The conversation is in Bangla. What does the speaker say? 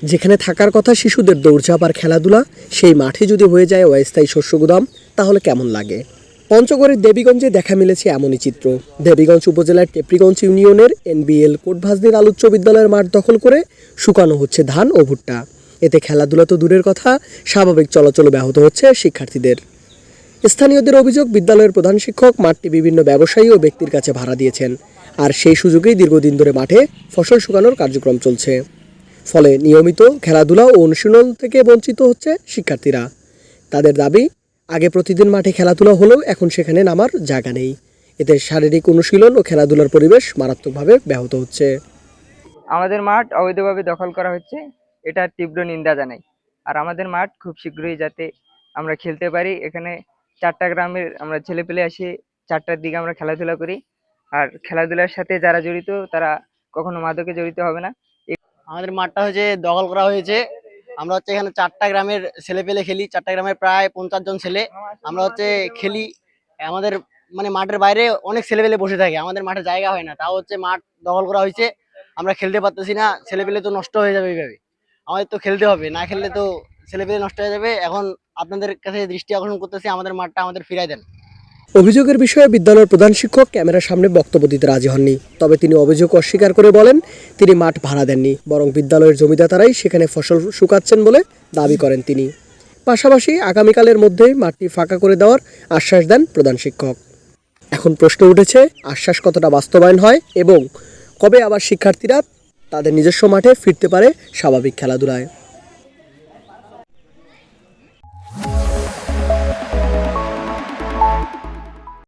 যেখানে থাকার কথা শিশুদের দৌড়ঝাঁপ আর খেলাধুলা, সেই মাঠে যদি হয়ে যায় অস্থায়ী শস্য গুদাম, তাহলে কেমন লাগে? পঞ্চগড়ের দেবীগঞ্জে দেখা মিলেছে এমনই চিত্র। দেবীগঞ্জ উপজেলার টেপরিগঞ্জ ইউনিয়নের এনবিএল কোটভাজনীর আলোচ্য বিদ্যালয়ের মাঠ দখল করে শুকানো হচ্ছে ধান ও ভুট্টা। এতে খেলাধুলা তো দূরের কথা, স্বাভাবিক চলাচল ব্যাহত হচ্ছে শিক্ষার্থীদের। স্থানীয়দের অভিযোগ, বিদ্যালয়ের প্রধান শিক্ষক মাঠটি বিভিন্ন ব্যবসায়ী ও ব্যক্তির কাছে ভাড়া দিয়েছেন, আর সেই সুযোগেই দীর্ঘদিন ধরে মাঠে ফসল শুকানোর কার্যক্রম চলছে। ফলে নিয়মিত খেলাধুলা ও অনুশীলন থেকে বঞ্চিত হচ্ছে শিক্ষার্থীরা। তাদের দাবি, আগে প্রতিদিন মাঠে খেলাধুলা হলেও এখন সেখানে নামার জায়গা নেই। এতে শারীরিক অনুশীলন ও খেলাধুলার পরিবেশ মারাত্মকভাবে ব্যাহত হচ্ছে। আমাদের মাঠ অবৈধভাবে দখল করা হচ্ছে, এটা তীব্র নিন্দা জানাই। আর আমাদের মাঠ খুব শীঘ্রই যাতে আমরা খেলতে পারি। এখানে 4টা গ্রামের আমরা ছেলেপেলে আসি, 4টার দিকে আমরা খেলাধুলা করি। আর খেলাধুলার সাথে যারা জড়িত তারা কখনো মাদকে জড়িত হবে না। আমাদের মাঠটা হচ্ছে দখল করা হয়েছে। আমরা হচ্ছে এখানে 4টা গ্রামের ছেলে পেলে খেলি, 4টা গ্রামের প্রায় 50 জন ছেলে আমরা হচ্ছে খেলি। আমাদের মানে মাঠের বাইরে অনেক ছেলে পেলে বসে থাকে, আমাদের মাঠে জায়গা হয় না, তাও হচ্ছে মাঠ দখল করা হয়েছে। আমরা খেলতে পারতেছি না, ছেলে পেলে তো নষ্ট হয়ে যাবে এইভাবে। আমাদের তো খেলতে হবে, না খেললে তো ছেলে পেলে নষ্ট হয়ে যাবে। এখন আপনাদের কাছে দৃষ্টি আকর্ষণ করতেছি, আমাদের মাঠটা আমাদের ফিরাই দেন। অভিযোগের বিষয়ে বিদ্যালয়ের প্রধান শিক্ষক ক্যামেরার সামনে বক্তব্য দিতে রাজি হননি। তবে তিনি অভিযোগ অস্বীকার করে বলেন, তিনি মাঠ ভাড়া দেননি, বরং বিদ্যালয়ের জমিদাতারাই সেখানে ফসল শুকাচ্ছেন বলে দাবি করেন তিনি। পাশাপাশি আগামীকালের মধ্যে মাঠটি ফাঁকা করে দেওয়ার আশ্বাস দেন প্রধান শিক্ষক। এখন প্রশ্ন উঠেছে, আশ্বাস কতটা বাস্তবায়ন হয় এবং কবে আবার শিক্ষার্থীরা তাদের নিজস্ব মাঠে ফিরতে পারে স্বাভাবিক খেলাধুলায়।